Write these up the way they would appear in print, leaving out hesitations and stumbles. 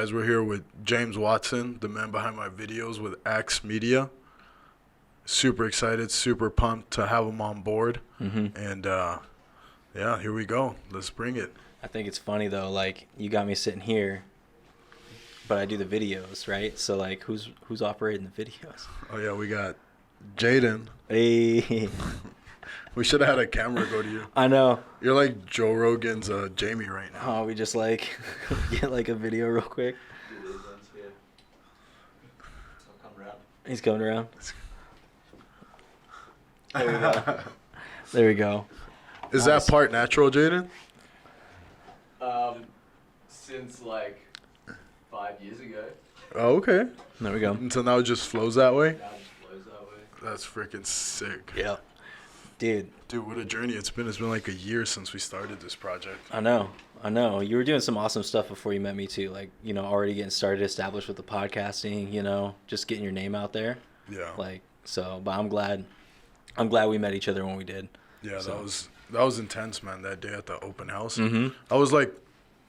guys, we're here with James Watson, the man behind my videos with Axe Media. Super excited, super pumped to have him on board. And yeah, here we go. Let's bring it. I think it's funny though, like you got me sitting here, but I do the videos, right? So like, who's operating the videos? Oh yeah, we got Jaden. Hey, We should have had a camera go to you. I know. You're like Joe Rogan's Jamie right now. Oh, we just like get like a video real quick. He's coming around. There we go. There we go. Is Nice. that part natural, Jaden? Since like 5 years ago. Oh, okay. There we go. Until now it just flows that way? Now it just flows that way. That's freaking sick. Yeah. Dude, Dude, what a journey it's been. It's been like a year since we started this project. I know. You were doing some awesome stuff before you met me too. Like, you know, already getting started, established with the podcasting, you know, just getting your name out there. Yeah. Like, so, but I'm glad we met each other when we did. Yeah, So. that was intense, man, that day at the open house. Mm-hmm. I was like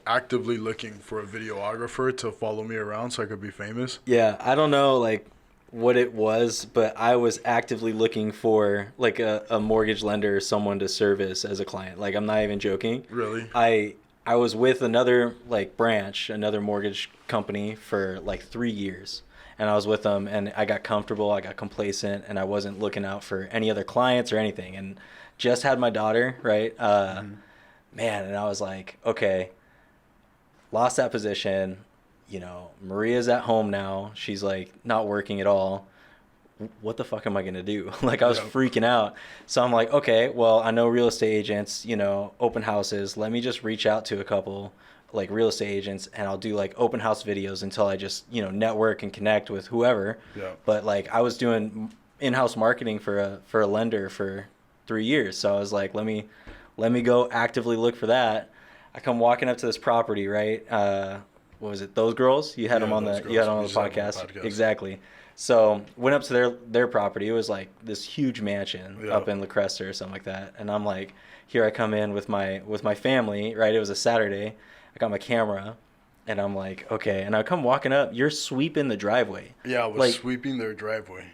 actively looking for a videographer to follow me around so I could be famous. Yeah, I don't know like what it was, but I was actively looking for like a mortgage lender or someone to service as a client. Like, I'm not even joking. Really? I was with another like branch, another mortgage company for like 3 years. And I was with them and I got comfortable, I got complacent, and I wasn't looking out for any other clients or anything. And just had my daughter, right? Man, and I was like, okay, lost that position. You know, Maria's at home now. She's like not working at all. What the fuck am I going to do? Like, I was freaking out. So I'm like, okay, well, I know real estate agents, you know, open houses. Let me just reach out to a couple like real estate agents and I'll do like open house videos until I just, you know, network and connect with whoever. Yeah. But like, I was doing in-house marketing for a lender for 3 years. So I was like, let me go actively look for that. I come walking up to this property, right? What was it? Those girls? You had them on the podcast. Exactly. So went up to their property. It was like this huge mansion up in La Cresta or something like that. And I'm like, here I come in with my family, right? It was a Saturday. I got my camera and I'm like, okay. And I come walking up, you're sweeping the driveway. Yeah, I was like, sweeping their driveway.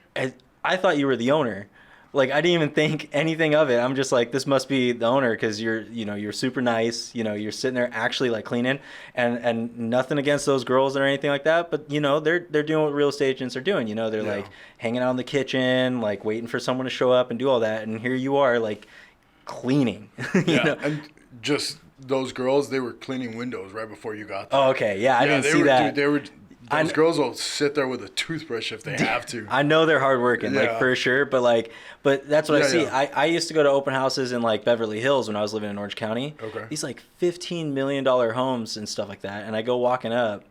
I thought you were the owner. Like, I didn't even think anything of it. I'm just like, this must be the owner because you're super nice. You know, you're sitting there actually like cleaning, and nothing against those girls or anything like that. But you know, they're doing what real estate agents are doing. You know, they're like hanging out in the kitchen, like waiting for someone to show up and do all that. And here you are, like cleaning. you know? And just those girls, they were cleaning windows right before you got there. Oh, okay, yeah, I didn't see that. Dude, those girls will sit there with a toothbrush if they have to. I know they're hardworking, like for sure. But that's what I see. Yeah. I used to go to open houses in like Beverly Hills when I was living in Orange County. Okay. These like $15 million homes and stuff like that. And I go walking up,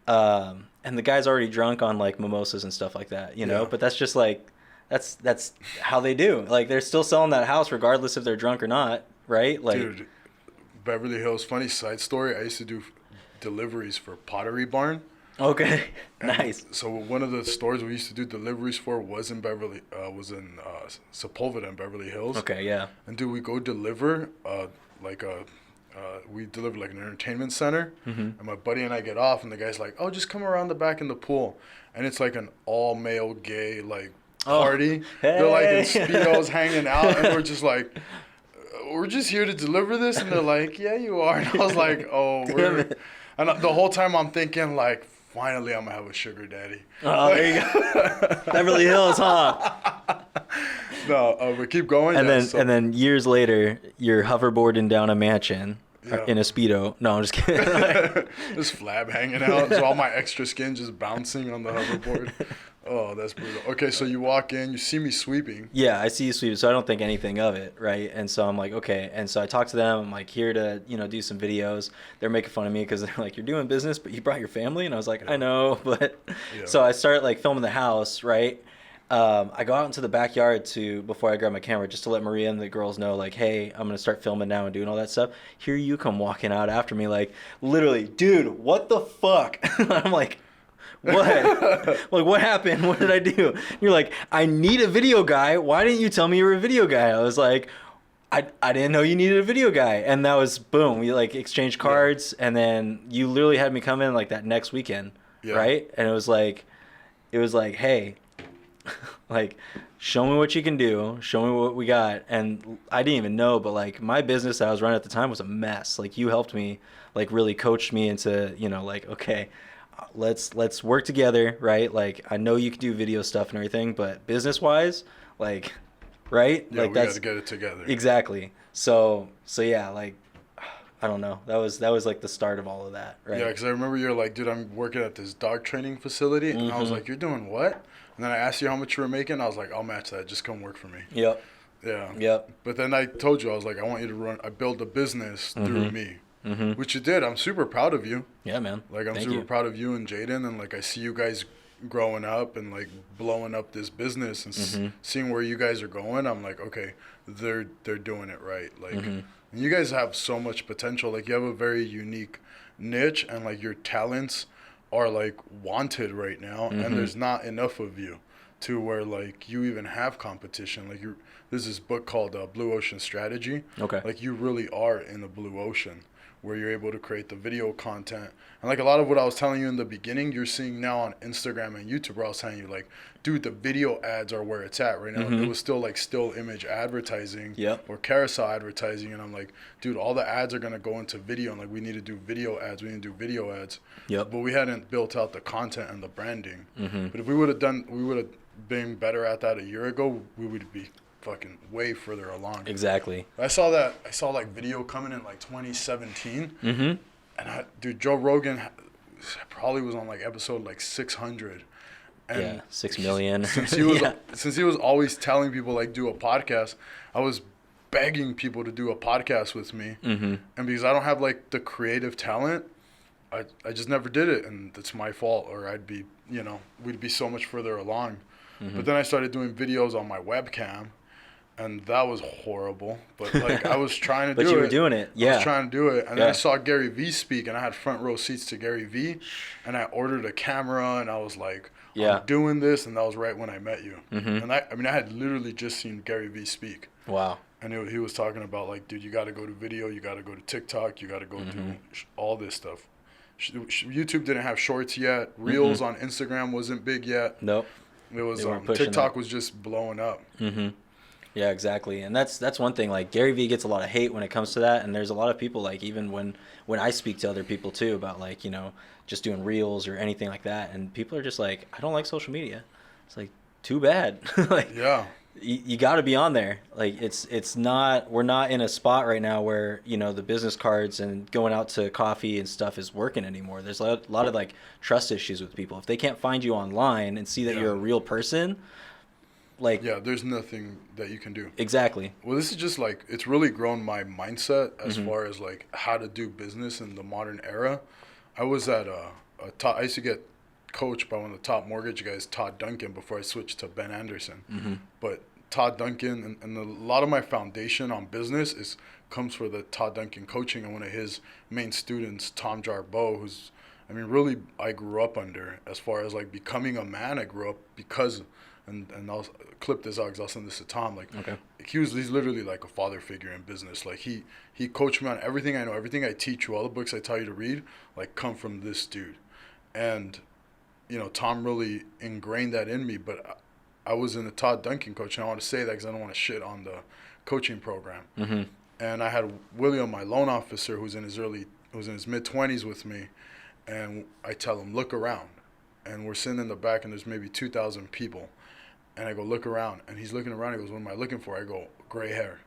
and the guy's already drunk on like mimosas and stuff like that, you know. Yeah. But that's just like that's how they do. Like, they're still selling that house regardless if they're drunk or not, right? Like, Dude, Beverly Hills, funny side story. I used to do deliveries for Pottery Barn. okay, And nice. So one of the stores we used to do deliveries for was in Sepulveda in Beverly Hills. Okay, yeah. And dude, we go deliver we deliver like an entertainment center. And my buddy and I get off, and the guy's like, "Oh, just come around the back in the pool." And it's like an all male gay like party. They're like in Speedos hanging out, and we're just like, we're just here to deliver this, and they're like, "Yeah, you are." And I was like, "Oh, we're." And the whole time I'm thinking like, finally I'm gonna have a sugar daddy. Oh, there you go. Beverly Hills, huh? No, but keep going. And then years later, you're hoverboarding down a mansion in a Speedo. No, I'm just kidding. This flab hanging out, so all my extra skin just bouncing on the hoverboard. Oh, that's brutal. Okay, so you walk in, you see me sweeping. Yeah, I see you sweeping, so I don't think anything of it, right? And so I'm like, okay. And so I talk to them. I'm like, here to, you know, do some videos. They're making fun of me because they're like, you're doing business, but you brought your family? And I was like, I know, but... So I start, like, filming the house, right? I go out into the backyard before I grab my camera, just to let Maria and the girls know, like, hey, I'm going to start filming now and doing all that stuff. Here you come walking out after me, like, literally, dude, what the fuck? I'm like... What? Like, what happened? What did I do? You're like, I need a video guy. Why didn't you tell me you were a video guy? I was like, I didn't know you needed a video guy. And that was boom. We like exchanged cards, and then you literally had me come in like that next weekend, right? And it was like, hey, like, show me what you can do, show me what we got. And I didn't even know, but like my business that I was running at the time was a mess. Like you helped me, like really coached me into, you know, like, okay, let's work together, right? Like I know you can do video stuff and everything, but business wise, like, right? Yeah, like we that's got to get it together. exactly. So yeah, like I don't know. That was like the start of all of that, right? Yeah, because I remember you're like, dude, I'm working at this dog training facility, and I was like, you're doing what? And then I asked you how much you were making. I was like, I'll match that. Just come work for me. Yep. Yeah. Yep. But then I told you, I was like, I want you to run. I build a business through me, which you did. I'm super proud of you. Yeah, man. Like I'm super proud of you and Jaden, and like I see you guys growing up and like blowing up this business and seeing where you guys are going. I'm like, okay, they're doing it right. Like, and you guys have so much potential. Like you have a very unique niche, and like your talents are like wanted right now, and there's not enough of you to where like you even have competition. Like there's this book called Blue Ocean Strategy. Okay. Like you really are in the blue ocean, where you're able to create the video content. And like a lot of what I was telling you in the beginning, you're seeing now on Instagram and YouTube, where I was telling you like, dude, the video ads are where it's at right now. It was still like still image advertising or carousel advertising. And I'm like, dude, all the ads are going to go into video. And like, we need to do video ads. We need to do video ads. Yep. But we hadn't built out the content and the branding. But if we would have been better at that a year ago, we would be fucking way further along. Exactly. I saw like video coming in like 2017. And dude, Joe Rogan probably was on like episode like 600. And 6 million. Since he was always telling people like do a podcast, I was begging people to do a podcast with me. And because I don't have like the creative talent, I just never did it, and that's my fault, or I'd be, we'd be so much further along. But then I started doing videos on my webcam, and that was horrible. But like I was trying to do it. But you were doing it. Yeah. I was trying to do it. And then I saw Gary Vee speak, and I had front row seats to Gary Vee, and I ordered a camera, and I was like, I'm doing this, and that was right when I met you. And I had literally just seen Gary Vee speak. Wow. And he was talking about like, dude, you got to go to video, you got to go to TikTok, you got to go do all this stuff. YouTube didn't have shorts yet. Reels on Instagram wasn't big yet. Nope. It was TikTok was just blowing up. Yeah, exactly. And that's one thing. Like Gary Vee gets a lot of hate when it comes to that, and there's a lot of people like even when I speak to other people too about like just doing reels or anything like that, and people are just like, I don't like social media. It's like, too bad. Like you got to be on there. Like it's not, we're not in a spot right now where the business cards and going out to coffee and stuff is working anymore. There's a lot of like trust issues with people. If they can't find you online and see that you're a real person, like there's nothing that you can do. Exactly. Well, this is just like, it's really grown my mindset as far as like how to do business in the modern era. I was at I used to get coached by one of the top mortgage guys, Todd Duncan, before I switched to Ben Anderson. But Todd Duncan and a lot of my foundation on business comes for the Todd Duncan coaching, and one of his main students, Tom Jarboe, who's really I grew up under as far as like becoming a man. I grew up because and I'll clip this out because I'll send this to Tom. Like, he's literally like a father figure in business. Like he coached me on everything I know, everything I teach you, all the books I tell you to read, like come from this dude. And Tom really ingrained that in me. But I was in the Todd Duncan coach, and I want to say that because I don't want to shit on the coaching program. And I had William, my loan officer, who's in his mid-20s with me, and I tell him, look around. And we're sitting in the back, and there's maybe 2,000 people. And I go, look around. And he's looking around. He goes, what am I looking for? I go, gray hair.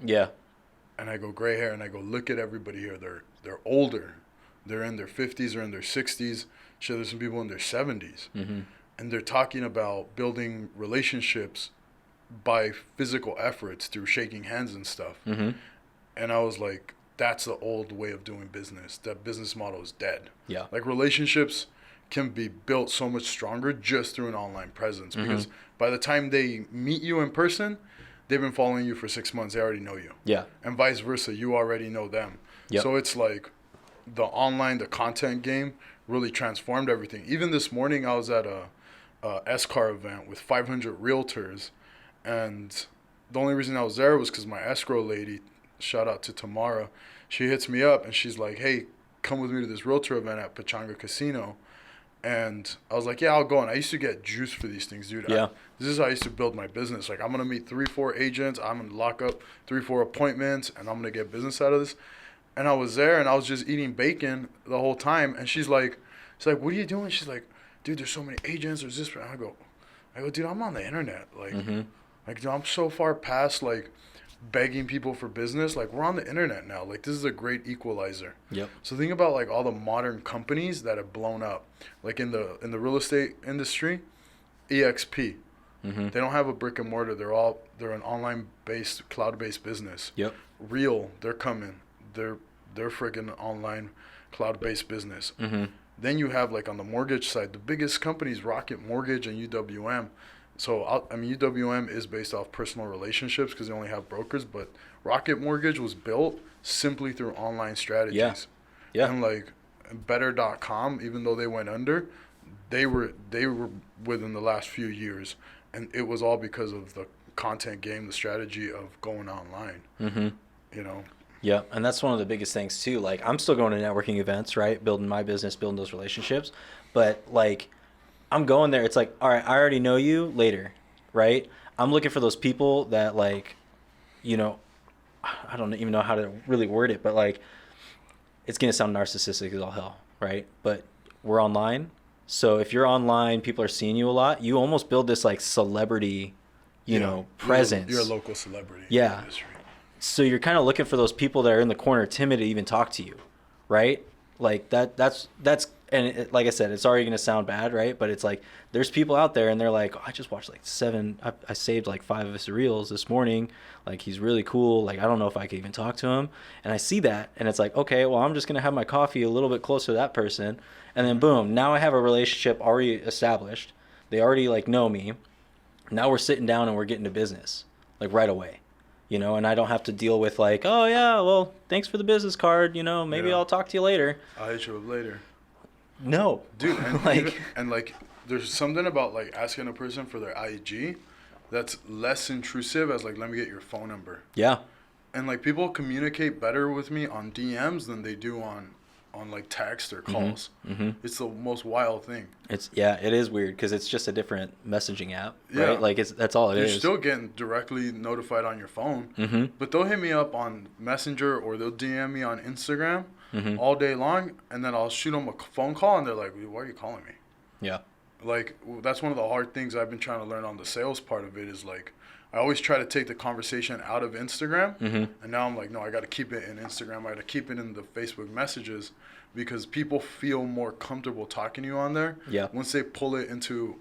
Yeah. And I go, gray hair. And I go, look at everybody here. They're older. They're in their 50s or in their 60s. Sure, there's some people in their 70s. And they're talking about building relationships by physical efforts through shaking hands and stuff. And I was like, that's the old way of doing business. That business model is dead. Yeah. Like relationships can be built so much stronger just through an online presence, because by the time they meet you in person, they've been following you for 6 months. They already know you. Yeah. And vice versa. You already know them. Yep. So it's like the content game really transformed everything. Even this morning, I was at a S-Car event with 500 realtors, and the only reason I was there was because my escrow lady, shout out to Tamara, she hits me up and she's like, hey, come with me to this realtor event at Pachanga Casino. And I was like, yeah, I'll go. And I used to get juice for these things, dude. Yeah. This is how I used to build my business. Like, I'm going to meet 3-4 agents. I'm going to lock up 3-4 appointments, and I'm going to get business out of this. And I was there, and I was just eating bacon the whole time. And she's like, what are you doing? She's like, dude, there's so many agents. There's this. And I go, dude, I'm on the internet. Like, dude, I'm so far past, like, begging people for business. Like, we're on the internet now. Like, this is a great equalizer. Yep. So think about, like, all the modern companies that have blown up. Like, in the real estate industry, EXP. They don't have a brick and mortar. They're an online based, cloud based business. Yep. Real, they're coming. They're freaking online cloud based business. Then you have, like, on the mortgage side, the biggest companies, Rocket Mortgage and UWM. So, UWM is based off personal relationships because they only have brokers, but Rocket Mortgage was built simply through online strategies. Yeah. And, like, Better.com, even though they went under, they were within the last few years. And it was all because of the content game, the strategy of going online. You know? Yeah, and that's one of the biggest things too. Like, I'm still going to networking events, right? Building my business, building those relationships. But, like, I'm going there. It's like, all right, I already know you later, right? I'm looking for those people that, like, you know, I don't even know how to really word it, but, like, it's going to sound narcissistic as all hell, right? But we're online. So if you're online, people are seeing you a lot. You almost build this, like, celebrity, you know, presence. You're a local celebrity. Yeah. In the industry. So you're kind of looking for those people that are in the corner, timid to even talk to you, right? Like, that's and it, like I said, it's already going to sound bad, right? But it's like, there's people out there and they're like, oh, I just watched like I saved like 5 of his reels this morning. Like, he's really cool. Like, I don't know if I could even talk to him. And I see that and it's like, okay, well, I'm just going to have my coffee a little bit closer to that person. And then boom, now I have a relationship already established. They already, like, know me. Now we're sitting down and we're getting to business, like, right away. You know, and I don't have to deal with, like, oh yeah, well, thanks for the business card. You know, maybe I'll talk to you later. I'll hit you up later. No, dude, and like, there's something about, like, asking a person for their IG that's less intrusive as, like, let me get your phone number. Yeah. And, like, people communicate better with me on DMs than they do on like text or calls. It's the most wild thing. It is weird because it's just a different messaging app, right? Like, that's all You're is. You're still getting directly notified on your phone, but they'll hit me up on Messenger or they'll DM me on Instagram all day long, and then I'll shoot them a phone call, and they're like, why are you calling me? Yeah. Like, that's one of the hard things I've been trying to learn on the sales part of it is, like, I always try to take the conversation out of Instagram, and now I'm like, no, I got to keep it in Instagram. I got to keep it in the Facebook messages because people feel more comfortable talking to you on there. Yeah. Once they pull it into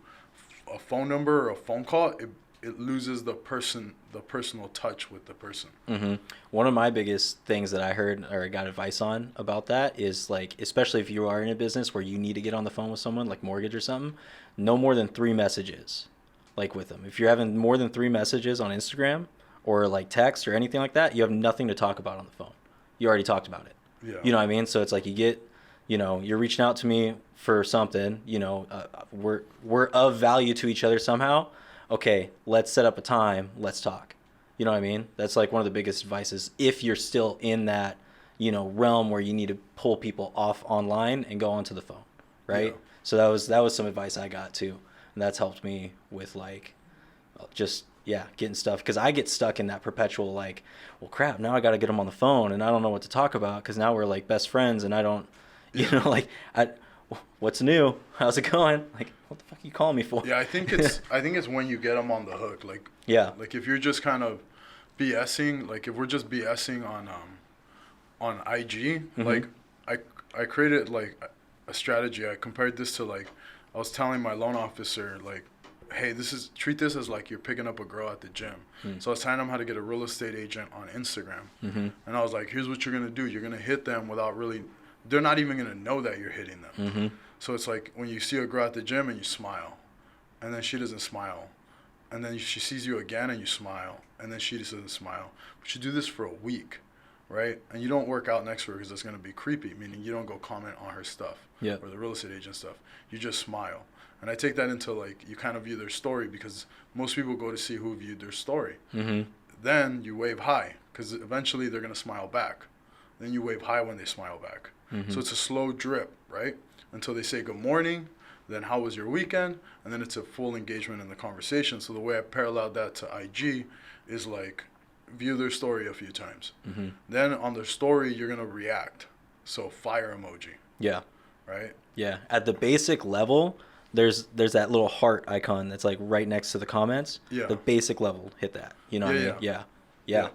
a phone number or a phone call, it loses the personal touch with the person. One of my biggest things that I heard or got advice on about that is, like, especially if you are in a business where you need to get on the phone with someone, like mortgage or something, no more than 3 messages. Like, with them, if you're having more than 3 messages on Instagram or, like, text or anything like that, you have nothing to talk about on the phone. You already talked about it. Yeah. You know what I mean? So it's like, you get, you know, you're reaching out to me for something, you know, we're of value to each other somehow. Okay, let's set up a time. Let's talk. You know what I mean? That's, like, one of the biggest advices if you're still in that, you know, realm where you need to pull people off online and go onto the phone, right? Yeah. So that was some advice I got too. And that's helped me with, like, just, getting stuff. Because I get stuck in that perpetual, like, well, crap, now I got to get them on the phone. And I don't know what to talk about because now we're, like, best friends. And I don't, you know, like, what's new? How's it going? Like, what the fuck are you calling me for? Yeah, I think it's when you get them on the hook. Like, like, if you're just kind of BSing, like, if we're just BSing on IG, like, I created, like, a strategy. I compared this to, like, I was telling my loan officer, like, hey, treat this as like you're picking up a girl at the gym. So I was telling them how to get a real estate agent on Instagram. And I was like, here's what you're going to do. You're going to hit them without really, they're not even going to know that you're hitting them. So it's like when you see a girl at the gym and you smile, and then she doesn't smile. And then she sees you again and you smile, and then she just doesn't smile. But you do this for a week, right? And you don't work out next to her because that's going to be creepy, meaning you don't go comment on her stuff or the real estate agent stuff. You just smile. And I take that into, like, you kind of view their story because most people go to see who viewed their story. Then you wave hi, because eventually they're going to smile back. Then you wave hi when they smile back. Mm-hmm. So it's a slow drip, right? Until they say good morning, then how was your weekend? And then it's a full engagement in the conversation. So the way I paralleled that to IG is like view their story a few times. Mm-hmm. Then on their story, you're going to react. So fire emoji. Yeah. Right? Yeah. At the basic level, there's that little heart icon that's like right next to the comments. Yeah. The basic level, hit that. You know what I mean? Yeah.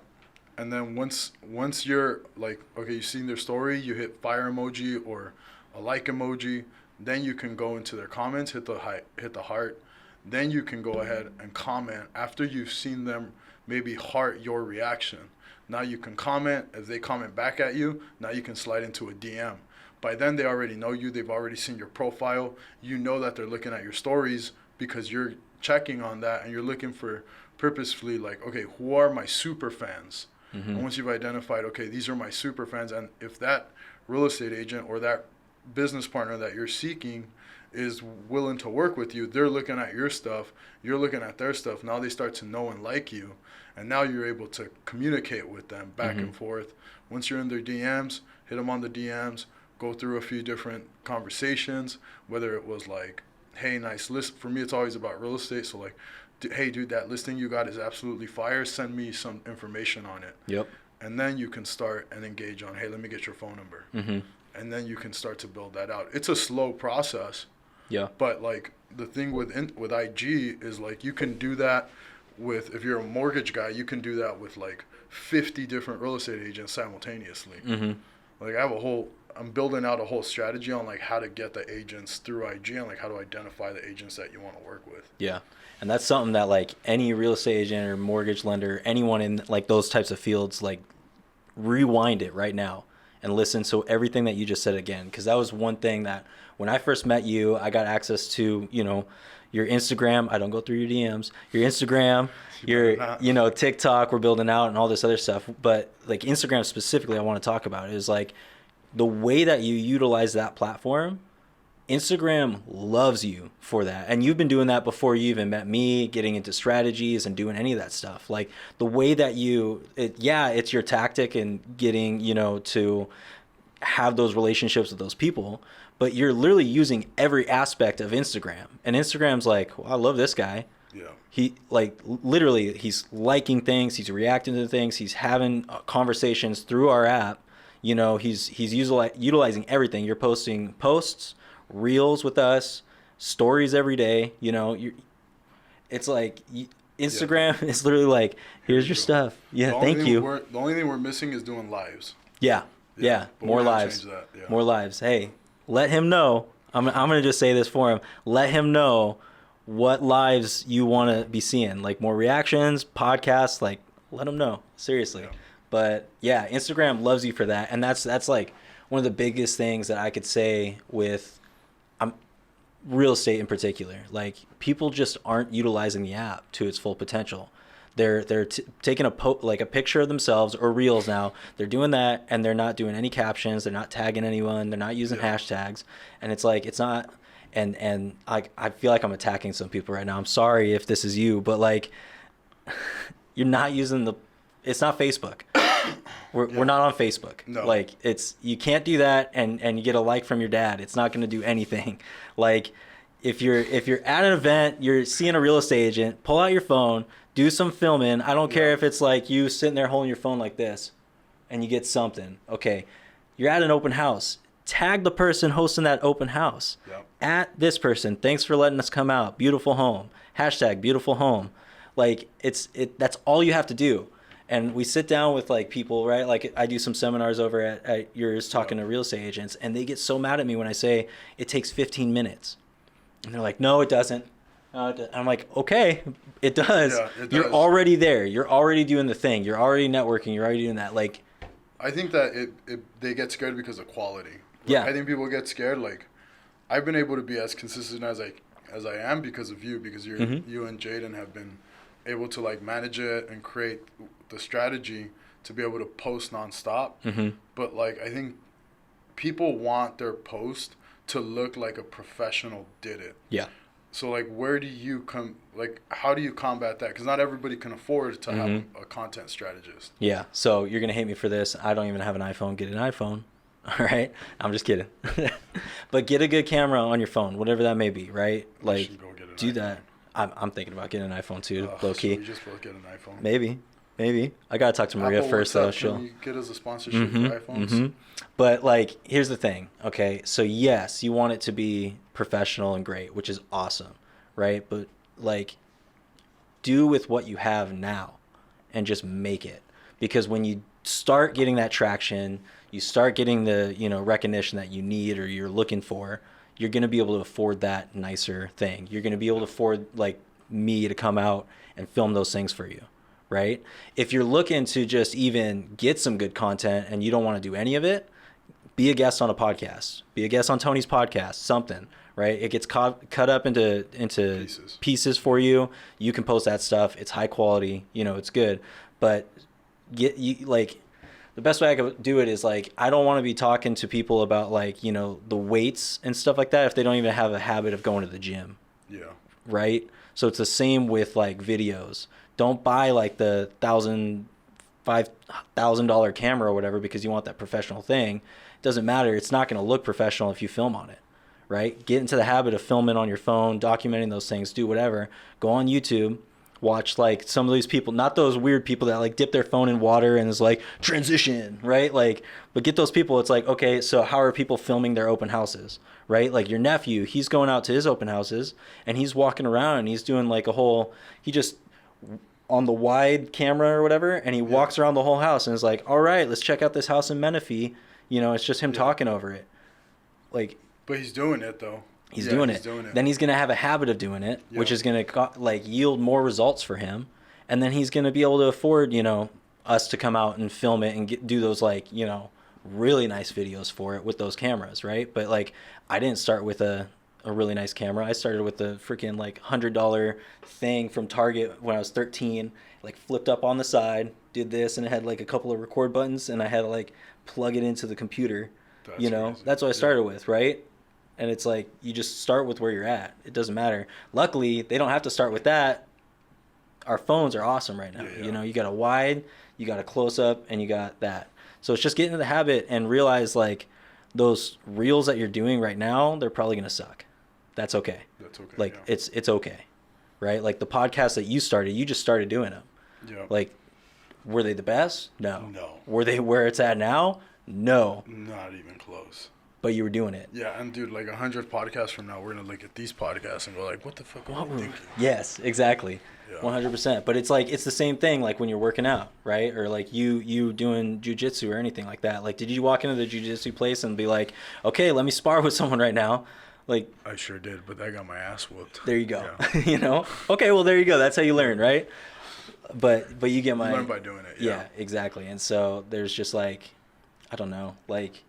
And then once you're like, okay, you've seen their story, you hit fire emoji or a like emoji, then you can go into their comments, hit the heart. Then you can go ahead and comment after you've seen them maybe heart your reaction. Now you can comment. If they comment back at you, now you can slide into a DM. By then they already know you. They've already seen your profile. You know that they're looking at your stories because you're checking on that and you're looking for purposefully like, okay, who are my super fans? Mm-hmm. And once you've identified, okay, these are my super fans, and if that real estate agent or that business partner that you're seeking is willing to work with you, they're looking at your stuff, you're looking at their stuff. Now they start to know and like you, and now you're able to communicate with them back Mm-hmm. and forth. Once you're in their DMs, hit them on the DMs, go through a few different conversations, whether it was like, hey, nice list. For me, it's always about real estate. So like, hey, dude, that listing you got is absolutely fire. Send me some information on it. Yep. And then you can start and engage on, hey, let me get your phone number. Mm-hmm. And then you can start to build that out. It's a slow process. Yeah. But like the thing with IG is like you can do that with, if you're a mortgage guy, you can do that with like 50 different real estate agents simultaneously. Mm-hmm. Like I'm building out a whole strategy on like how to get the agents through IG and like how to identify the agents that you want to work with. Yeah. And that's something that like any real estate agent or mortgage lender, anyone in like those types of fields, like rewind it right now and listen to everything that you just said again. Because that was one thing that when I first met you, I got access to, your Instagram. I don't go through your DMs. Your Instagram, your, TikTok, we're building out and all this other stuff. But like Instagram specifically, I want to talk about is like the way that you utilize that platform. Instagram loves you for that. And you've been doing that before you even met me, getting into strategies and doing any of that stuff. Like the way that it's your tactic and getting, to have those relationships with those people, but you're literally using every aspect of Instagram. And Instagram's like, well, I love this guy. Yeah. He like literally he's liking things, he's reacting to things, he's having conversations through our app. He's utilizing everything. You're posting posts, reels with us, stories every day. It's like Instagram is literally like, here's your stuff. Yeah, thank you. The only thing we're missing is doing lives. Yeah. More lives. More lives. Hey, let him know. I'm gonna just say this for him. Let him know what lives you want to be seeing. Like more reactions, podcasts. Like let him know. Seriously. Yeah. But yeah, Instagram loves you for that, and that's like one of the biggest things that I could say with real estate in particular. Like people just aren't utilizing the app to its full potential. They're taking a picture of themselves or reels now. They're doing that, and they're not doing any captions. They're not tagging anyone. They're not using hashtags, and it's like it's not. And I feel like I'm attacking some people right now. I'm sorry if this is you, but like you're not using it's not Facebook. We're not on Facebook. No. Like you can't do that and you get a like from your dad. It's not going to do anything. Like if you're at an event, you're seeing a real estate agent, pull out your phone, do some filming. I don't care if it's like you sitting there holding your phone like this and you get something. Okay. You're at an open house. Tag the person hosting that open house. Yep. At this person, thanks for letting us come out. Beautiful home. Hashtag beautiful home. Like that's all you have to do. And we sit down with like people, right? Like I do some seminars over at yours talking to real estate agents, and they get so mad at me when I say it takes 15 minutes. And they're like, no, it doesn't. I'm like, okay, it does. Yeah, it does. You're already there. You're already doing the thing. You're already networking. You're already doing that. Like, I think that they get scared because of quality. Like, yeah. I think people get scared. Like, I've been able to be as consistent as I am because of you, because you and Jaden have been able to like manage it and create the strategy to be able to post nonstop. Mm-hmm. But like, I think people want their post to look like a professional did it. Yeah. So like, where do you how do you combat that? Because not everybody can afford to have a content strategist. Yeah. So you're gonna hate me for this. I don't even have an iPhone. Get an iPhone. All right. I'm just kidding. But get a good camera on your phone, whatever that may be. Right. Like, do that. I'm thinking about getting an iPhone too, low key. So we just both get an iPhone. Maybe. I gotta talk to Maria Apple, first though. Can you get us a sponsorship for iPhones? But like, here's the thing. Okay. So yes, you want it to be professional and great, which is awesome. Right. But like, do with what you have now and just make it. Because when you start getting that traction, you start getting the, recognition that you need or you're looking for, you're going to be able to afford that nicer thing. You're going to be able to afford like me to come out and film those things for you, right? If you're looking to just even get some good content and you don't want to do any of it, be a guest on a podcast. Be a guest on Tony's podcast, something, right? It gets cut up into pieces for you. You can post that stuff. It's high quality, it's good. But the best way I could do it is like, I don't want to be talking to people about like, the weights and stuff like that if they don't even have a habit of going to the gym. Yeah. Right? So it's the same with like videos. Don't buy like the $5,000 camera or whatever because you want that professional thing. It doesn't matter. It's not going to look professional if you film on it. Right? Get into the habit of filming on your phone, documenting those things, do whatever. Go on YouTube. Watch like some of these people, not those weird people that like dip their phone in water and is like transition, right? Like, but get those people. It's like, okay, so how are people filming their open houses, right? Like your nephew, he's going out to his open houses and he's walking around and he's doing like he just on the wide camera or whatever, and he walks around the whole house and is like, all right, let's check out this house in Menifee. It's just him talking over it. Like, but he's doing it though. He's doing it. Then he's going to have a habit of doing it, which is going to like yield more results for him. And then he's going to be able to afford, us to come out and film it and do those like, really nice videos for it with those cameras, right? But like, I didn't start with a really nice camera. I started with a freaking like $100 thing from Target when I was 13, like flipped up on the side, did this, and it had like a couple of record buttons, and I had to like plug it into the computer. That's what I started with, right? And it's like, you just start with where you're at. It doesn't matter. Luckily, they don't have to start with that. Our phones are awesome right now. You got a wide, you got a close up, and you got that. So it's just getting into the habit and realize like those reels that you're doing right now, they're probably going to suck. That's okay. Like it's okay. Right? Like the podcast that you started, you just started doing them. Yeah. Like, were they the best? No. Were they where it's at now? No. Not even close. But you were doing it. Yeah, and dude, like 100 podcasts from now, we're going to look at these podcasts and go like, what the fuck are we thinking? Yes, exactly. 100%. But it's like, it's the same thing like when you're working out, right? Or like you doing jiu-jitsu or anything like that. Like, did you walk into the jiu-jitsu place and be like, okay, let me spar with someone right now? Like, I sure did, but I got my ass whooped. There you go. Yeah. Okay, well, there you go. That's how you learn, right? But you get my... You learn by doing it, yeah, exactly. And so there's just like, I don't know, like...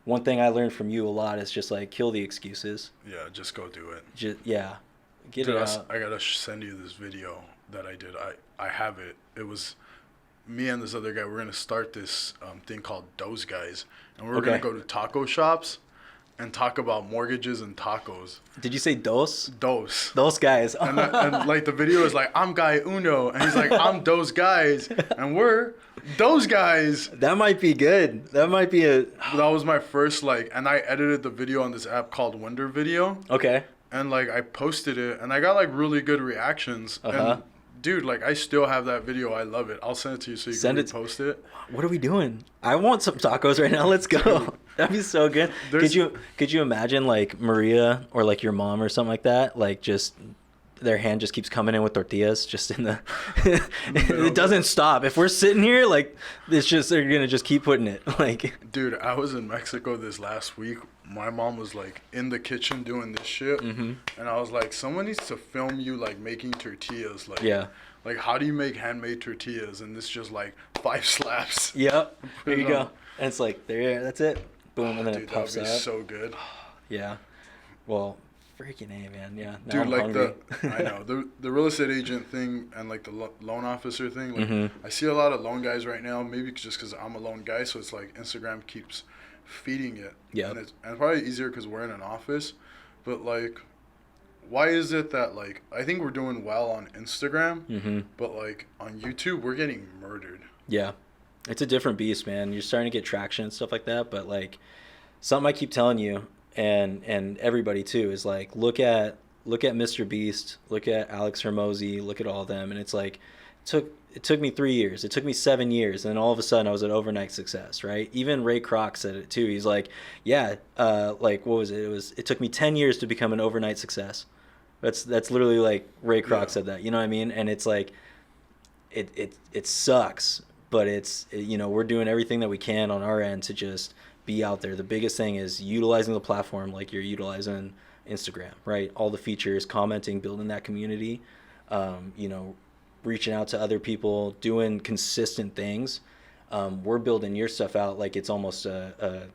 One thing I learned from you a lot is just like kill the excuses. Yeah, just go do it. Get it out. I gotta send you this video that I did. I have it. It was me and this other guy. We're gonna start this thing called Those Guys, and we're gonna go to taco shops and talk about mortgages and tacos. Did you say dos? Dos. Those guys. and like the video is like, I'm guy uno, and he's like, I'm those guys, and we're those guys. That might be good. That might be a... That was my first and I edited the video on this app called Wonder Video. Okay. And like I posted it, and I got like really good reactions. And dude, like I still have that video. I love it. I'll send it to you so you can post it. What are we doing? I want some tacos right now. Let's go. That'd be so good. Could you imagine like Maria or like your mom or something like that? Like just their hand just keeps coming in with tortillas just in the it doesn't stop. If we're sitting here, like it's just they're gonna just keep putting it. Like, dude, I was in Mexico this last week. My mom was like in the kitchen doing this shit, and I was like, someone needs to film you like making tortillas. Like, like how do you make handmade tortillas? And it's just like 5 slaps. Yep. There you go. And it's like there, that's it. Boom, and then it puffs that would out. be so good. Yeah. Well, freaking A, man. Yeah. Now dude, I'm like hungry. I know the real estate agent thing and like the loan officer thing. Like I see a lot of loan guys right now. Maybe just because I'm a loan guy, so it's like Instagram keeps feeding it. Yeah. And it's probably easier because we're in an office, but like why is it that, like, I think we're doing well on Instagram, Mm-hmm. but, like, on YouTube, we're getting murdered. Yeah. It's a different beast, man. You're starting to get traction and stuff like that, but like something I keep telling you and everybody too is like look at Mr. Beast, look at Alex Hermosi, look at all of them, and it's like it took me 3 years, it took me 7 years, and then all of a sudden I was an overnight success, right? Even Ray Kroc said it too. He's like, yeah, like what was it? It took me 10 years to become an overnight success. That's literally like Ray Kroc said that. You know what I mean? And it's like it sucks, but it's, you know, we're doing everything that we can on our end to just be out there. The biggest thing is utilizing the platform like you're utilizing Instagram, right? All the features, commenting, building that community, you know, reaching out to other people, doing consistent things. We're building your stuff out like it's almost a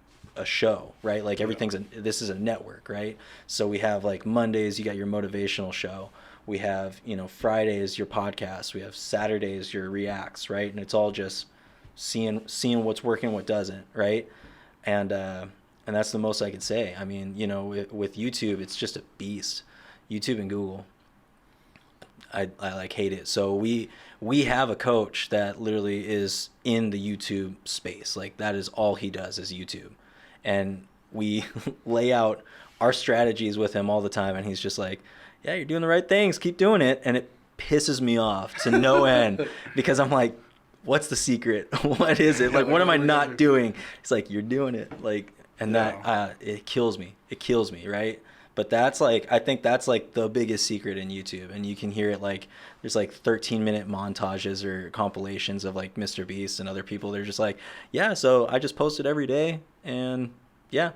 show, right? Like everything's this is a network, right? So we have like Mondays, you got your motivational show. We have, you know, Fridays your podcast. We have Saturdays your reacts, right? And it's all just seeing what's working, what doesn't, right? And that's the most I could say. I mean, you know, with YouTube, it's just a beast. YouTube and Google, I like hate it. So we have a coach that literally is in the YouTube space. Like that is all he does is YouTube, and we lay out our strategies with him all the time, and he's just like, yeah, you're doing the right things, keep doing it. And it pisses me off to no end because I'm like, what's the secret? What is it? Like, what am I not doing? It's like, you're doing it. Like, and that, it kills me, right? But that's like, I think that's like the biggest secret in YouTube. And you can hear it like, there's like 13-minute montages or compilations of like Mr. Beast and other people. They're just like, yeah, so I just posted every day and yeah.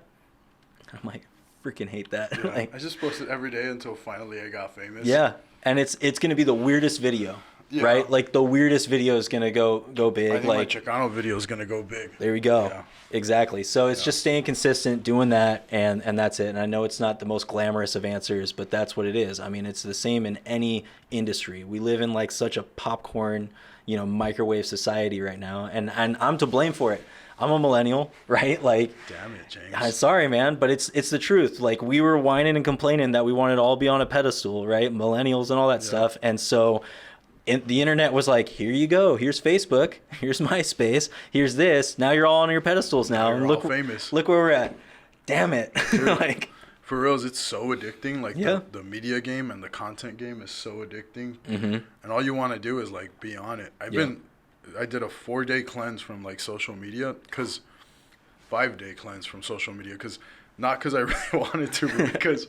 I'm like, freaking hate that. Yeah, like, I just posted every day until finally I got famous. Yeah, and it's gonna be the weirdest video, right? Like the weirdest video is gonna go big. I think like my Chicano video is gonna go big. There we go. Yeah. Exactly. So it's just staying consistent, doing that, and that's it. And I know it's not the most glamorous of answers, but that's what it is. I mean, it's the same in any industry. We live in like such a popcorn, you know, microwave society right now, and I'm to blame for it. I'm a millennial, right? Like, damn it, James. I'm sorry, man, but it's the truth. Like, we were whining and complaining that we wanted to all be on a pedestal, right? Millennials and all that stuff. And so the internet was like, here you go. Here's Facebook. Here's MySpace. Here's this. Now you're all on your pedestals now. You're and look, all famous. Look where we're at. Damn it. Like, for reals, it's so addicting. Like Yeah. the media game and the content game is so addicting. Mm-hmm. And all you want to do is like be on it. I did a 4-day cleanse from like social media, 5-day cleanse from social media, not because I really wanted to, but because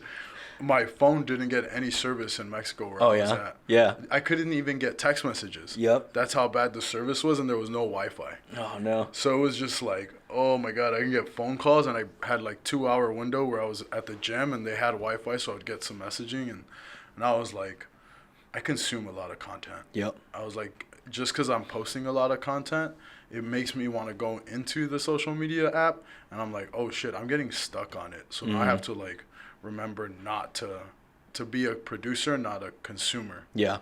my phone didn't get any service in Mexico where I was at. Yeah. I couldn't even get text messages. Yep. That's how bad the service was, and there was no Wi-Fi. Oh, no. So it was just like, oh my God, I can get phone calls, and I had like 2-hour window where I was at the gym and they had Wi-Fi, so I'd get some messaging, and I was like, I consume a lot of content. Yep. I was like, just because I'm posting a lot of content, it makes me want to go into the social media app, and I'm like, oh shit, I'm getting stuck on it. So now I have to like remember not to be a producer, not a consumer. Yeah.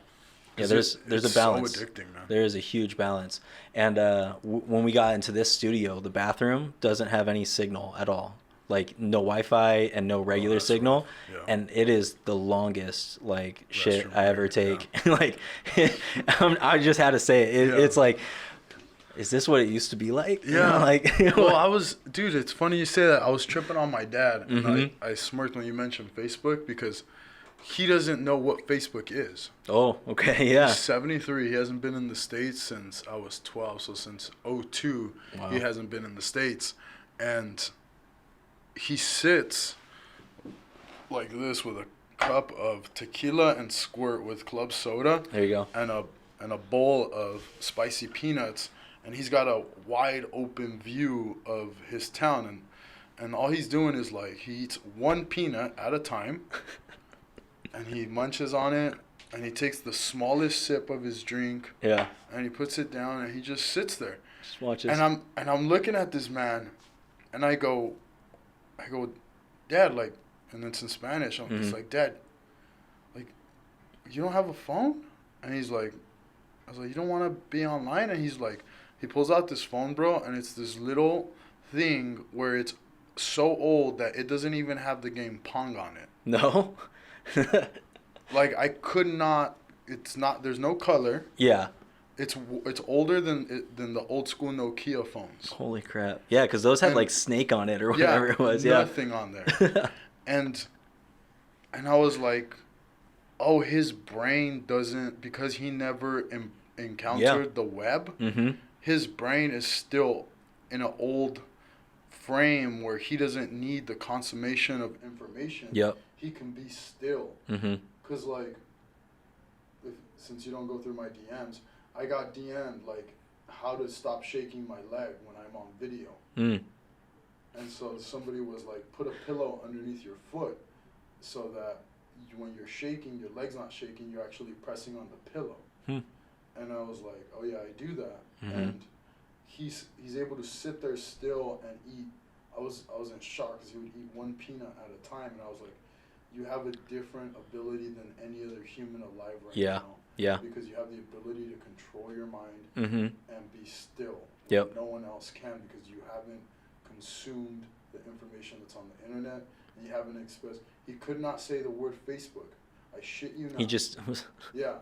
Yeah, there's a balance. So addicting, man. There is a huge balance. And when we got into this studio, the bathroom doesn't have any signal at all. Like no Wi-Fi and no regular signal. Yeah. And it is the longest like shit Restroom I ever break, take. Like I just had to say it. It's like, is this what it used to be like? Yeah. You know, like, well, dude, it's funny you say that. I was tripping on my dad, and I smirked when you mentioned Facebook because he doesn't know what Facebook is. Oh, okay, yeah. He's 73. He hasn't been in the States since I was 12. So since 2002, he hasn't been in the States. And he sits like this with a cup of tequila and squirt with club soda. There you go. And a bowl of spicy peanuts. And he's got a wide open view of his town. And all he's doing is like he eats one peanut at a time. And he munches on it, and he takes the smallest sip of his drink. Yeah. And he puts it down, and he just sits there. Just watches. And I'm looking at this man, and I go, Dad, like, and it's in Spanish. I'm just like, Dad, like, you don't have a phone? And he's like, I was like, you don't want to be online? And he's like, he pulls out this phone, bro, and it's this little thing where it's so old that it doesn't even have the game Pong on it. No? Like I could not. It's not. There's no color. Yeah. It's older than the old school Nokia phones. Holy crap. Yeah, because those had And- like Snake on it or whatever it was. Yeah. Nothing on there. and I was like, oh, his brain doesn't, because he never encountered the web. Mm-hmm. His brain is still in an old frame where he doesn't need the consummation of information. Yep. He can be still. Mm-hmm. Because, like, since you don't go through my DMs, I got DM'd, like, how to stop shaking my leg when I'm on video. Mm. And so somebody was like, put a pillow underneath your foot so that when you're shaking, your leg's not shaking, you're actually pressing on the pillow. Hmm. And I was like, oh yeah, I do that. Mm-hmm. And he's able to sit there still and eat. I was in shock because he would eat one peanut at a time, and I was like, you have a different ability than any other human alive right now. Yeah. Because you have the ability to control your mind Mm-hmm. and be still. Yep. No one else can, because you haven't consumed the information that's on the internet, and you haven't expressed. He could not say the word Facebook. I shit you not. He just was. Yeah.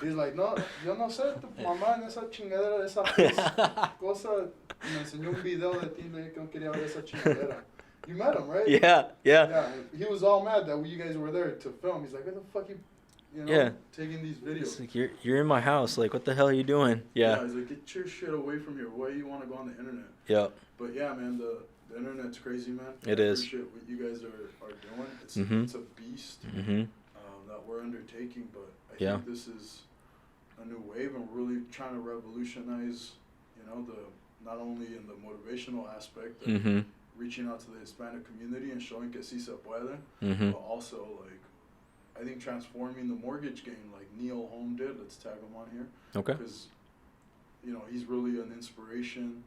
He's like, no, yo no sé, tu mamá en esa chingadera de esa cosa, me enseñó un video de ti, me dijo que no quería ver esa chingadera. You met him, right? Yeah. Yeah. He was all mad that you guys were there to film. He's like, what the fuck you know, Yeah. taking these videos. It's like, you're in my house. Like, what the hell are you doing? Yeah. He's like, get your shit away from here. Why do you want to go on the internet? Yep. But yeah, man, the internet's crazy, man. It I is. appreciate what you guys are doing. It's Mhm. it's a beast Mm-hmm. that we're undertaking, but I Yeah. think this is a new wave, and we're really trying to revolutionize, you know, not only in the motivational aspect of Mm-hmm. reaching out to the Hispanic community and showing que sí se puede, Mm-hmm. but also, like, I think transforming the mortgage game like Neil Holm did. Let's tag him on here. Okay. Because, you know, he's really an inspiration.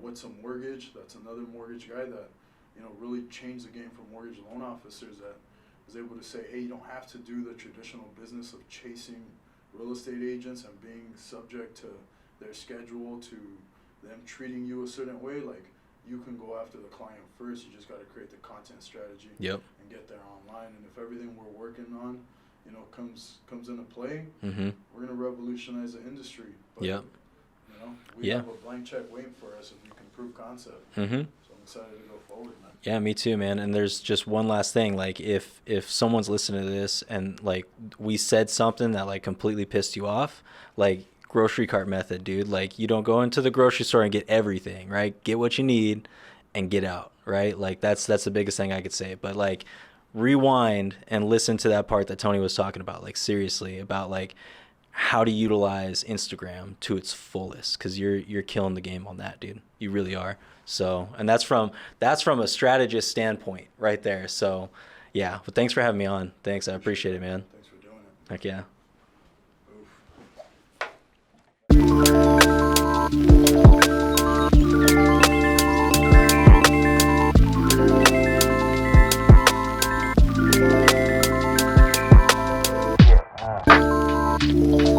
What's a Mortgage? That's another mortgage guy that, you know, really changed the game for mortgage loan officers, that was able to say, hey, you don't have to do the traditional business of chasing real estate agents and being subject to their schedule, to them treating you a certain way. Like, you can go after the client first. You just got to create the content strategy. Yep. And get there online. And if everything we're working on, you know, comes into play, Mm-hmm. we're gonna revolutionize the industry. But, Yep. you know, we Yeah. have a blank check waiting for us if we can prove concept. Mm-hmm. So I'm excited to go forward, man. Yeah, me too, man. And there's just one last thing. Like, if someone's listening to this and like we said something that like completely pissed you off, like, grocery cart method, dude. Like, you don't go into the grocery store and get everything, right? Get what you need and get out, right? Like, that's the biggest thing I could say. But like, rewind and listen to that part that Tony was talking about, like, seriously, about like how to utilize Instagram to its fullest, because you're killing the game on that, dude. You really are. So, and that's from a strategist standpoint right there. So yeah, but thanks for having me on. Thanks, I appreciate it, man. Thanks for doing it. Heck yeah. Oof.